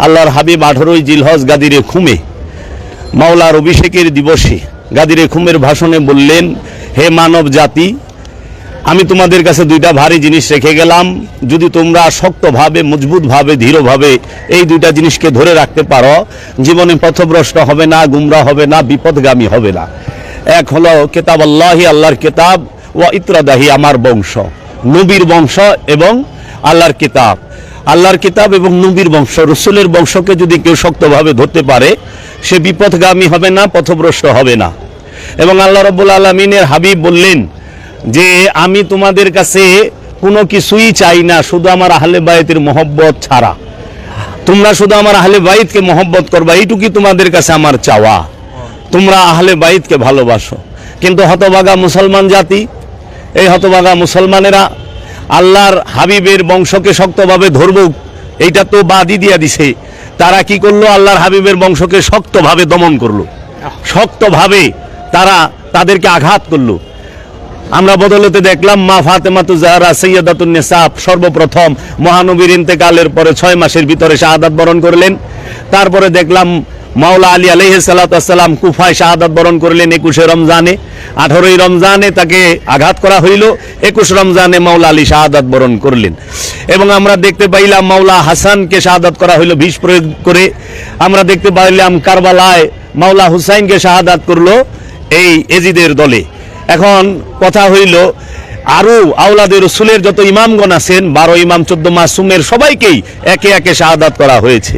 আল্লাহর হাবিব 18ই জিলহজ গাদিরে খুমে মাওলার অভিষেকের দিবসে গাদিরে খুমের ভাষণে বললেন, হে মানব জাতি, আমি তোমাদের কাছে দুইটা ভারী জিনিস রেখে গেলাম। যদি তোমরা শক্তভাবে, মজবুতভাবে, দৃঢ়ভাবে এই দুইটা জিনিসকে ধরে রাখতে পারো, জীবনে পথভ্রষ্ট হবে না, গুমরাহ হবে না, বিপদগামী হবে না। এক হলো কিতাব আল্লাহি, আল্লাহর কিতাব, ওয়া ইত্রাদাহি, আমার বংশ, নবীর বংশ এবং আল্লাহর কিতাব। আল্লাহর কিতাব এবং নবীর বংশ, রসুলের বংশকে যদি কেউ শক্তভাবে ধরতে পারে, সে বিপথগামী হবে না, পথভ্রষ্ট হবে না। এবং আল্লাহ রাব্বুল আলামিনের হাবিব বললেন যে আমি তোমাদের কাছে কোনো কিছুই চাই না, শুধু আমার আহলে বায়তের মহব্বত ছাড়া। তোমরা শুধু আমার আহলে বাইতকে মহব্বত করবা, এইটুকুই তোমাদের কাছে আমার চাওয়া। তোমরা আহলে বাইতকে ভালোবাসো। কিন্তু হতভাগা মুসলমান জাতি, এই হতভাগা মুসলমানেরা আল্লাহর হাবিবের বংশকে শক্তভাবে ধরব, এইটা তো বাদই দিয়া দিছে। তারা কি করলো? আল্লাহর হাবিবের বংশকে শক্তভাবে দমন করলো, শক্তভাবে তারা তাদেরকে আঘাত করলো। আমরা বদলতে দেখলাম মা ফাতেমাতু জাহরা সাইয়্যিদাতুন নিসা সর্বপ্রথম মহানবীর ইন্তেকালের পরে 6 মাসের ভিতরে শাহাদাত বরণ করলেন। তারপরে দেখলাম মাওলা আলী আলাইহিস সালাতু ওয়াস সালাম কুফায় শাহাদাত বরণ করলেন 21 রমজানে। 18ই রমজানে তাকে আঘাত করা হইল, 21 রমজানে মাওলা আলী শাহাদাত বরণ করলেন। এবং আমরা দেখতে পাইলাম মাওলা হাসানকে শাহাদাত করা হইল বিষ প্রয়োগ করে। আমরা দেখতে পাইলাম কারবালায় মাওলা হুসাইনকে শাহাদাত করলো এই এজিদের দলে। এখন কথা হইল, আরো আওলাদে রসুলের যত ইমামগণ আছেন, 12 ইমাম 14 মাসুমের সবাইকেই একে একে শাহাদাত করা হয়েছে।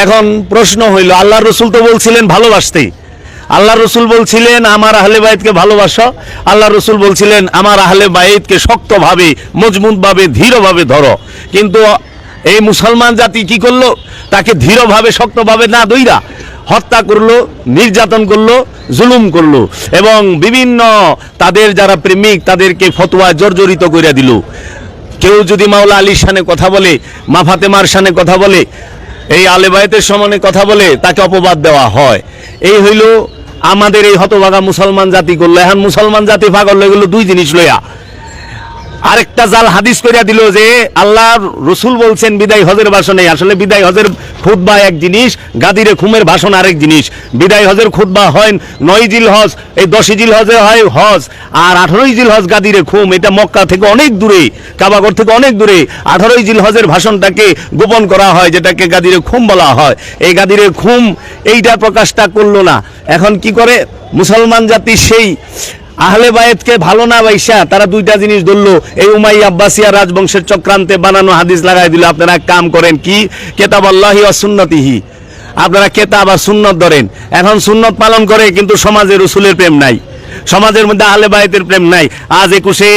এখন প্রশ্ন হইল, আল্লাহর রসুল তো বলছিলেন ভালোবাসতে, আল্লাহর রসুল বলছিলেন আমার আহলে বাইতকে ভালোবাসো, আল্লাহর রসুল বলছিলেন আমার আহলে বাইতকে শক্তভাবে, মজবুতভাবে, দৃঢ়ভাবে ধরো। কিন্তু এই মুসলমান জাতি কি করলো? তাকে দৃঢ়ভাবে, শক্তভাবে না দইরা হত্যা করলো, নির্যাতন করলো, জুলুম করলো এবং বিভিন্ন তাদের যারা প্রেমিক তাদেরকে ফতোয়া জর্জরিত করে দিল। কেউ যদি মাওলা আলীর শানে কথা বলে, মা ফাতেমার শানে কথা বলে, এই আহলে বাইতের সমানে কথা বলে, তাকে অপবাদ দেওয়া হয়। এই হইল আমাদের এই হতভাগা মুসলমান জাতি করলো। এখন মুসলমান জাতি পাগল হয়ে গেল দুই জিনিস লইয়া। আরেকটা জাল হাদিস করিয়া দিল যে আল্লাহর রসুল বলছেন বিদায় হজের ভাষণে। আসলে বিদায় হজের খুতবা এক জিনিস, গাদিরে খুমের ভাষণ আরেক জিনিস। বিদায় হজের খুতবা হয় 9 জিলহজ, এই 10 জিলহজে হয় হজ, আর 18 জিলহজ গাদিরে খুম। এটা মক্কা থেকে অনেক দূরে, কাবাগর থেকে অনেক দূরে। 18 জিলহজের ভাষণটাকে গোপন করা হয়, যেটাকে গাদিরে খুম বলা হয়। এই গাদিরে খুম এইটা প্রকাশটা করলো না। এখন কি করে মুসলমান জাতি? সেই আহলে বায়েতকে ভালো না বাইসা তারা দুইটা জিনিস ধরলো। এই উমাইয়া আব্বাসিয়া রাজবংশের চক্রান্তে বানানো হাদিস লাগাই দিল। আপনারা এক কাম করেন, কি কিতাব আল্লাহি ওয়া সুন্নতিহি, আপনারা কিতাব আর সুন্নত ধরেন। এখন সুন্নত পালন করে কিন্তু সমাজে রসুলের প্রেম নাই, সমাজের মধ্যে আহলে বায়েতের প্রেম নাই। আজ 21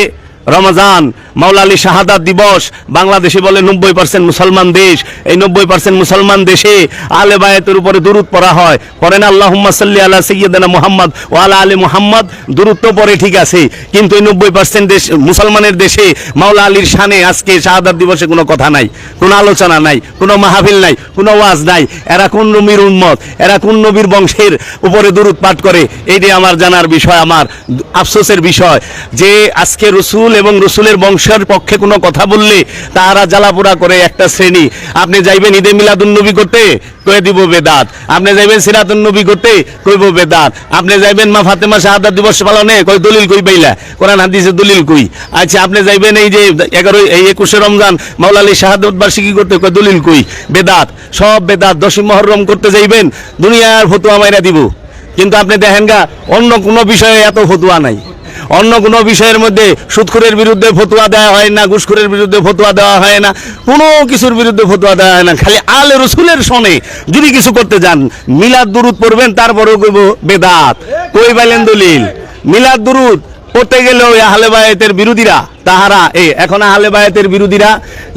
রমজান মাওলা আলী শাহাদাত দিবস, বাংলাদেশে বলে 90% মুসলমান দেশ। এই 90% মুসলমান দেশে আহলে বায়েতের উপরে দুরূদ পড়া হয়। পড়েন আল্লাহুম্মা সাল্লি আলা সাইয়্যিদিনা মুহাম্মদ ওয়া আলা আলি মুহাম্মদ, দুরূদ তো পড়ে ঠিক আছে, কিন্তু এই 90% দেশ মুসলমানের দেশে মাওলা আলীর শানে আজকে শাহাদাত দিবসে কোনো কথা নাই, কোনো আলোচনা নাই, কোনো মাহফিল নাই, কোনো ওয়াজ নাই। এরা কোন নবীর উম্মত, এরা কোন নবীর বংশের উপরে দুরূদ পাঠ করে? এইটাই আমার জানার বিষয়, আমার আফসোসের বিষয় যে আজকে রসুল এবং রসুলের বংশের পক্ষে কোনো কথা বললে তারা জ্বালাপোড়া করে একটা শ্রেণী। আপনি যাইবেন ঈদে মিলাদুন নবী করতে, কয়ে দিব বেদাত। আপনি যাইবেন সিরাতুন নবী করতে, কইব বেদাত। আপনি যাইবেন মা ফাতেমা শাহাদাত দিবস পালনে, কই দলিল কই পাইলা, কোরআন হাদিসে দলিল কই? আচ্ছা, আপনি যাইবেন এই যে 21 রমজান মাওলা আলী শাহাদাত বার্ষিকী করতে, কই দলিল কই? বেদাত, সব বেদাত। 10ই মুহররম করতে যাইবেন, দুনিয়ার ফতোয়া মাইরা দিব। কিন্তু আপনি দেখেন গা অন্য কোনো বিষয়ে এত ফতোয়া নাই। অন্য কোনো বিষয়ের মধ্যে সুদখোরের বিরুদ্ধে ফতোয়া দেওয়া হয় না, ঘুষখোরের বিরুদ্ধে ফতোয়া দেওয়া হয় না, কোনো কিছুর বিরুদ্ধে ফতোয়া দেওয়া হয় না। খালি আলে রসুলের সনে যদি কিছু করতে যান, মিলাদ দুরুদ পড়বেন, তারপরেও কইব বেদাত। কই পাইলেন দলিল? মিলাদ দুরুদ পড়তে গেলেও আহলে বায়েতের বিরোধীরা তাহারা এখন আহলে বায়েতের বিরোধীরা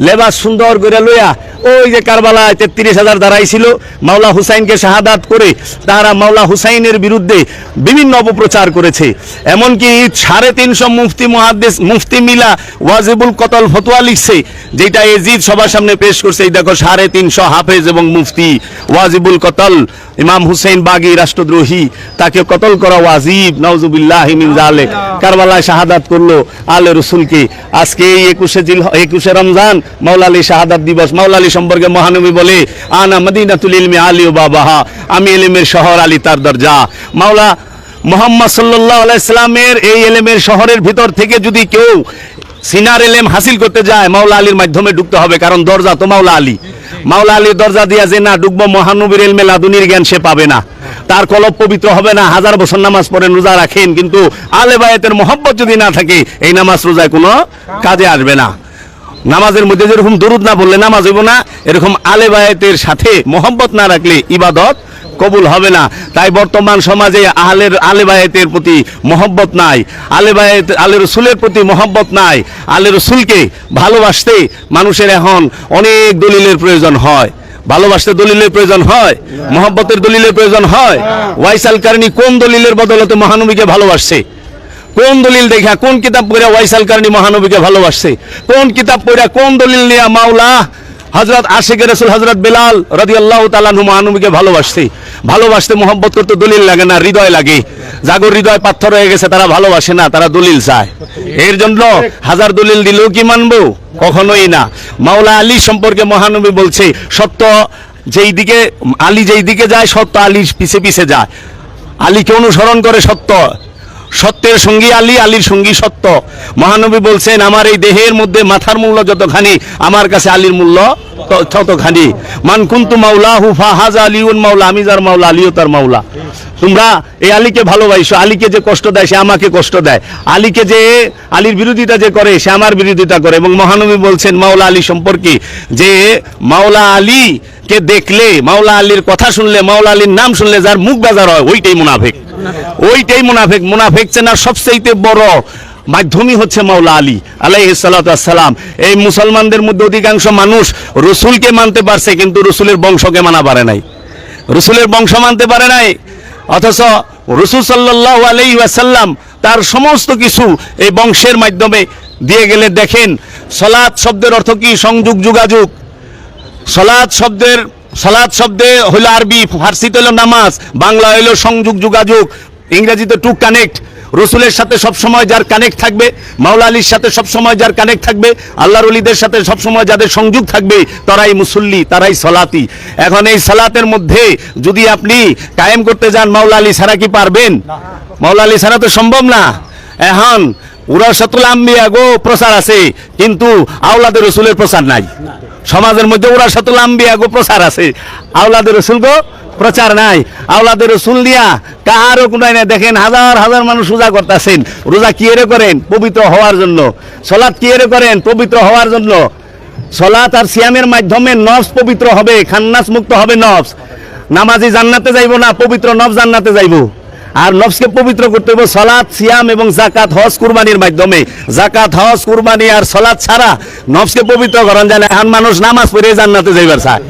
লেবাস সুন্দর করে লইয়া ওই যে কারবালায় 33,000 দাঁড়াইছিল মাওলা হুসাইনকে শাহাদাত করে, তারা মাওলা হুসাইনের বিরুদ্ধে বিভিন্ন অপপ্রচার করেছে। এমনকি 350 মুফতি মুহাদ্দিস মুফতি মিলা ওয়াজিবুল কতল ফতোয়া লিখছে, যেটা এজিদ সবার সামনে পেশ করছে। এই দেখো 350 হাফেজ এবং মুফতি ওয়াজিবুল কতল, ইমাম হুসাইন বাগী রাষ্ট্রদ্রোহী, তাকে কতল করা ওয়াজিব, নাউজুবিল্লাহি মিন যালিক। কারবালায় শাহাদাত করলো আলে রসুলকে, আজকে এই 21শে রমজান মাওলা আলী শাহাদাত দিবস। মাওলা আলী সম্পর্কে মহানবী বলে আনা মদিনাতুল ইলমি আলী ও বাবাহা, আমি ইলমের শহর, আলী তার দরজা। মাওলা মুহাম্মদ সাল্লাল্লাহু আলাইহি সাল্লামের এই ইলমের শহরের ভিতর থেকে যদি কেউ সিনার ইলম হাসিল করতে যায় মাওলা আলীর মাধ্যমে ঢুকতে হবে, কারণ দরজা তো মাওলা আলী। মাওলা আলীর দরজা দিয়া যে না ঢুকবো মহানবীর ইলমে লাদুনির জ্ঞান সে পাবে না, তার কলব পবিত্র হবে না। 1000 বছর নামাজ পড়েন, রোজা রাখেন, কিন্তু আলে বায়াতের মহব্বত যদি না থাকে এই নামাজ রোজায় কোনো কাজে আসবে না। নামাজের মধ্যে যেরকম দরুদ না বললে নামাজ হইব না, এরকম আলে বায়াতের সাথে মহব্বত না রাখলে ইবাদত কবুল হবে না। তাই বর্তমান সমাজে আলে বায়াতের প্রতি মহব্বত নাই, আলে রসুলের প্রতি মহব্বত নাই। আলে রসুলকে ভালোবাসতে মানুষের এখন অনেক দলিলের প্রয়োজন হয়। ভালোবাসতে দলিলের প্রয়োজন হয়, মহব্বতের দলিলের প্রয়োজন হয়। ওয়াইস আল কারনি কোন দলিলের বদলতে মহানবীকে ভালোবাসছে? কোন দলিল দেখা, কোন কিতাব পড়ে ওয়াইস আল কারনি মহানবীকে ভালোবাসছে? কোন কিতাব পড়ে, কোন দলিল নিয়ে মাওলা হযরত আশিকে রাসূল হযরত বেলাল রাদিয়াল্লাহু তাআলা আনহু মহানবীকে ভালোবাসতে মহব্বত করতে দলিল লাগে না, হৃদয় লাগে। জাগর হৃদয় পাথর হয়ে গেছে, তারা ভালোবাসে না, তারা দলিল চায়। এর জন্য 1000 দলিল দিলেও কি মানবো? কখনোই না। মাওলা আলী সম্পর্কে মহানবী বলছে সত্য যেই দিকে, আলী যেই দিকে যায় সত্য আলীর পিছে পিছে যায়। আলীকে অনুসরণ করে সত্য, সত্যের সঙ্গী আলী, আলীর সঙ্গী সত্য। মহানবী বলছেন আমার এই দেহের মধ্যে মাথার মূল্য যতখানি, আমার কাছে আলীর মূল্য ততখানি। মান কুনতু মাওলাহু ফাহাযা আলিউন মাওলা, আমি যার মাওলা আলীও তার মাওলা। তোমরা এই আলীকে ভালোবাসো, আলীকে যে কষ্ট দেয় সে আমাকে কষ্ট দেয়, আলীকে যে আলীর বিরোধিতা যে করে সে আমার বিরোধিতা করে। এবং মহানবী বলছেন মাওলা আলী সম্পর্কে যে মাওলা আলী কে দেখলে, মাওলা আলীর কথা শুনলে, মাওলা আলীর নাম শুনলে যার মুখ বেজার হয় ওইটাই মুনাফিক, ওইটাই মুনাফিক। মুনাফিক চেনার সবচেয়ে বড় মাধ্যমই হচ্ছে মাওলা আলী আলাইহিস সালাতু ওয়াস সালাম। এই মুসলমানদের মধ্যে অধিকাংশ মানুষ রসুলকে মানতে পারছে কিন্তু রসুলের বংশকে মানা পারে নাই, রসুলের বংশ মানতে পারে নাই। অথচ রসুল সাল্লাল্লাহু আলাইহি ওয়াসাল্লাম তার সমস্ত কিছু এই বংশের মাধ্যমে দিয়ে গেলে। দেখেন সালাত শব্দের অর্থ কি? সংযোগ, যোগাযোগ। সালাত শব্দে হলো আরবি, ফার্সিতে হলো নামাজ, বাংলা হলো সংযোগ, যোগাযোগ, ইংরেজিতে টু কানেক্ট। রসুলের সাথে সবসময় যার কানেক্ট থাকবে, মাওলা আলীর সাথে সবসময় যার কানেক্ট থাকবে, আল্লাহর ওলিদের সাথে সবসময় যাদের সংযোগ থাকবে তারাই মুসল্লি, তারাই সলাতি। এখন এই সালাতের মধ্যে যদি আপনি কায়েম করতে যান মাওলা আলী ছাড়া কি পারবেন? মাওলা আলী ছাড়া তো সম্ভব না। এখন ওরাসাতুল আম্বিয়া গো প্রচার আছে কিন্তু আওলাদে রসুলের প্রচার নাই। সমাজের মধ্যে ওরাসাতুল আম্বিয়া গো প্রচার আছে, আওলাদে রসুল গো প্রচার নাই। আওলাদের রসুল দিয়া কারো কোনায় না। দেখেন হাজার হাজার মানুষ রোজা করতেছেন, রোজা কি এর করেন? পবিত্র হওয়ার জন্য। সালাত কি এর করেন? পবিত্র হওয়ার জন্য। সালাত আর সিয়ামের মাধ্যমে নফস পবিত্র হবে, খান্নাস মুক্ত হবে নফস। নামাজি জান্নাতে যাইব না, পবিত্র নফস জান্নাতে যাইব। আর নফসকে পবিত্র করতে হবে সালাত, সিয়াম এবং যাকাত, হজ, কুরবানির মাধ্যমে। যাকাত, হজ, কুরবানি আর সালাত ছাড়া নফসকে পবিত্র করেন যায় না। এখন মানুষ নামাজ পড়ে জান্নাতে যাইবার চায়।